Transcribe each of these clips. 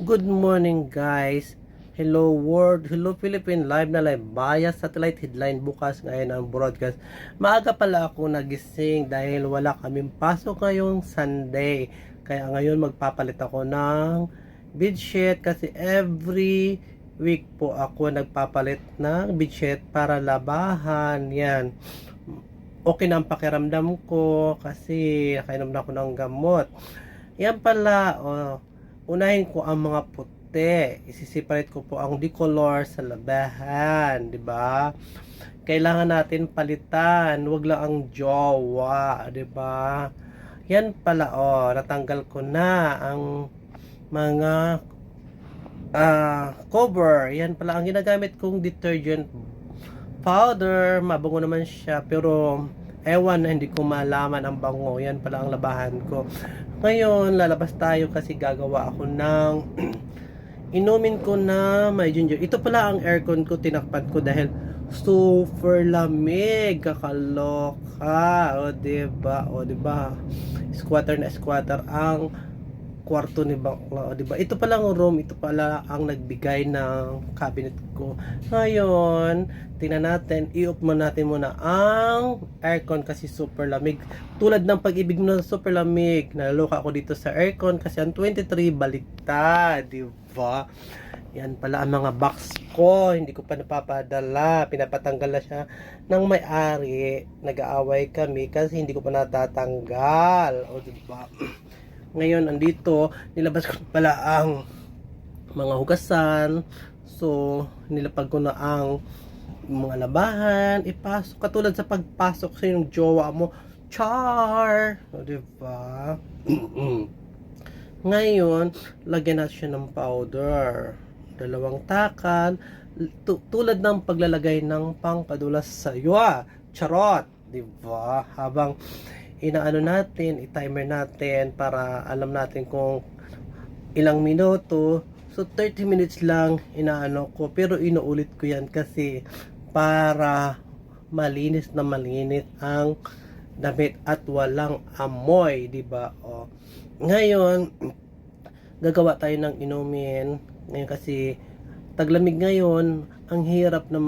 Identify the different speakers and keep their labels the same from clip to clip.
Speaker 1: Good morning guys. Hello world, hello Philippine, live na live via satellite headline bukas ngayon ang broadcast. Maaga pala ako nagising dahil wala kaming pasok ngayong Sunday. Kaya ngayon magpapalit ako ng bedsheet kasi every week po ako nagpapalit ng bedsheet para labahan. Yan. Okay na ang pakiramdam ko kasi nakainom na ako ng gamot. Yan pala, unahin ko ang mga puti. Isiseparate ko po ang decolor sa labahan, di ba? Kailangan natin palitan, wag lang ang jowa, di ba? Yan pala, natanggal ko na ang mga cover. Yan pala ang ginagamit kong detergent powder. Mabango naman siya, pero ewan, hindi ko malaman ang bango. Yan pala ang labahan ko. Ngayon, lalabas tayo kasi gagawa ako ng inumin ko na may ginger. Ito pala ang aircon ko, tinakpan ko dahil super lamig. Kakaloka. O diba? O diba? Squatter na squatter ang kwarto ni Bakla. O diba? Ito pala ang room. Ito pala ang nagbigay ng cabinet ko. Ngayon, tingnan natin. I-off mo natin muna ang aircon kasi super lamig. Tulad ng pag-ibig mo na super lamig. Naloka ako dito sa aircon kasi ang 23 baliktad. Diba? Yan pala ang mga box ko. Hindi ko pa napapadala. Pinapatanggal na siya ng may-ari. Nag-aaway kami kasi hindi ko pa natatanggal. O diba? Ngayon, andito, nilabas ko pala ang mga hugasan. So, nilapag ko na ang mga labahan. Ipasok. Katulad sa pagpasok sa yung jowa mo. Char! O, diba? Ngayon, lagyan natin siya ng powder. 2 takan. Tulad ng paglalagay ng pangpadulas sa yuwa. Charot! Diba? Habang inaano natin, i-timer natin para alam natin kung ilang minuto. So 30 minutes lang inaano ko, pero inuulit ko yan kasi para malinis na malinis ang damit at walang amoy, di ba? O ngayon gagawa tayo ng inumin ngayon kasi taglamig ngayon, ang hirap na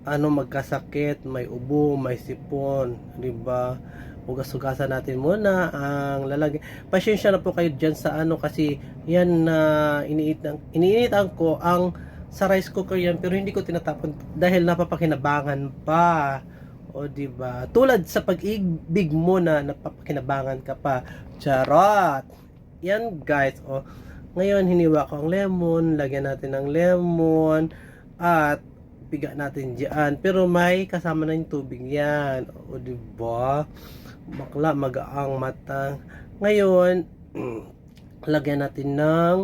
Speaker 1: magkasakit, may ubo, may sipon, di ba? Hugas-hugasan natin muna ang lalagyan. Pasensya na po kayo dyan sa kasi yan na iniinitan ko ang sa rice cooker yan, pero hindi ko tinatapon dahil napapakinabangan pa. O diba? Tulad sa pag-ibig mo na napapakinabangan ka pa. Charot! Yan guys. Ngayon hiniwa ko ang lemon, lagyan natin ng lemon at piga natin diyan. Pero may kasama na yung tubig yan. O diba? Bakla, magaang mata. Ngayon, lagyan natin ng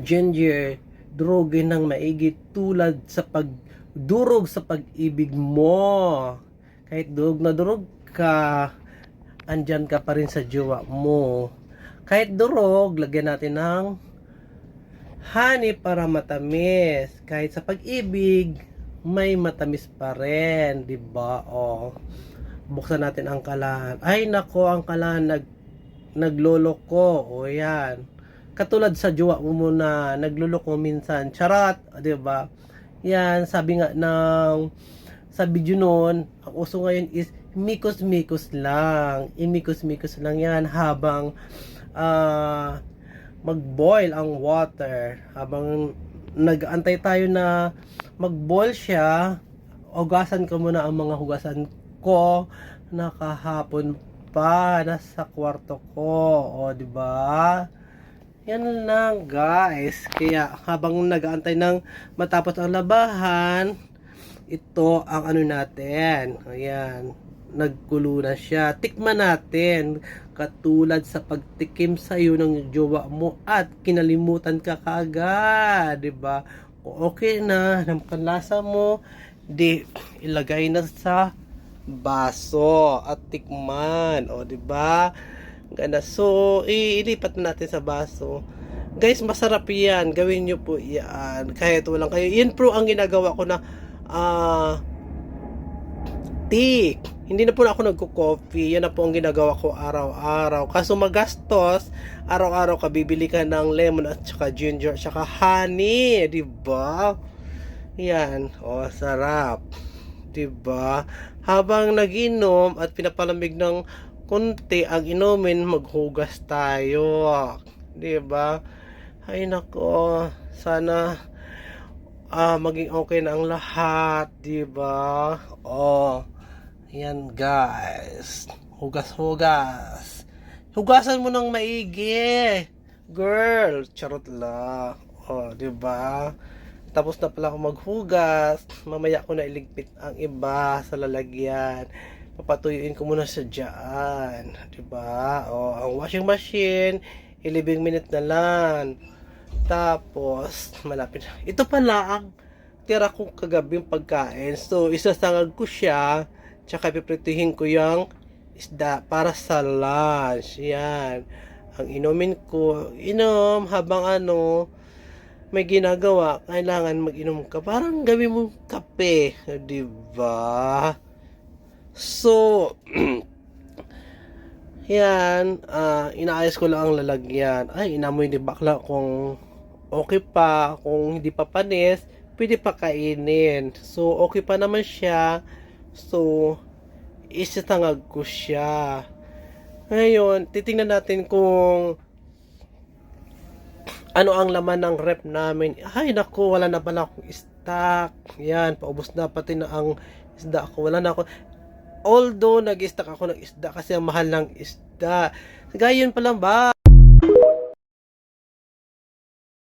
Speaker 1: ginger. Durugin ng maigi tulad sa pagdurog sa pag-ibig mo. Kahit durog na durog ka, andyan ka pa rin sa jowa mo. Kahit durog, lagyan natin ng honey para matamis. Kahit sa pag-ibig, may matamis pa rin, 'di ba? Buksan natin ang kalahan. Ay nako, ang kalahan nagloloko. O yan. Katulad sa jowa mo muna, nagloloko minsan. Charot, 'di ba? Yan, sabi nga sa video noon, ang uso ngayon is mikos-mikos lang. Imikos-mikos lang yan habang mag-boil ang water. Habang nag-antay tayo na mag-boil siya, hugasan ko muna ang mga hugasan ko nakahapon pa nasa kwarto ko. O di ba? Yan lang guys. Kaya habang nag-aantay ng matapos ang labahan, ito ang natin. Ayan, nagkulo na siya. Tikman natin. Katulad sa pagtikim sa iyo ng jowa mo at kinalimutan ka kaagad, 'di ba? Kung okay na ng panlasa mo, di ilagay na sa baso at tikman. O, di ba? Ganda. So, ilipat na natin sa baso. Guys, masarap yan. Gawin nyo po yan. Kahit walang kayo. Yan pro ang ginagawa ko na tea. Hindi na po ako nagko-coffee. Yan na po ang ginagawa ko araw-araw. Kaso magastos, araw-araw ka bibili ka ng lemon at saka ginger at saka honey, 'di ba? Yan, sarap. 'Di ba? Habang naginom at pinapalamig ng konti ang inumin, maghugas tayo. 'Di ba? Ay nako, sana maging okay na ang lahat, 'di ba? Yan guys. Hugas-hugas. Hugasan mo ng maigi. Girl, charot lang. 'di ba? Tapos na pala ako maghugas. Mamaya ko na iligpit ang iba sa lalagyan. Papatuyuin ko muna sa dyan. 'Di ba? Ang washing machine, 11 minutes na lang. Tapos, malapit. Ito pala ang tira ko kagabing pagkain. So, isasangag ko siya. Tsaka piprituhin ko yung isda para sa lunch. Yan. Ang inumin ko. Inom habang may ginagawa. Kailangan mag-inom ka. Parang gawin mo kape. Diba? So, yan. Inaayos ko lang ang lalagyan. Ay, inamoy ni bakla kung okay pa. Kung hindi pa panis, pwede pa kainin. So, okay pa naman siya. So, isatangag ko siya. Ngayon, titingnan natin kung ano ang laman ng rep namin. Ay, naku, wala na pala akong stock. Yan, paubos na pati na ang isda ko. Wala na ako. Although, nag-stock ako ng isda kasi ang mahal ng isda. Gayon pa lang ba?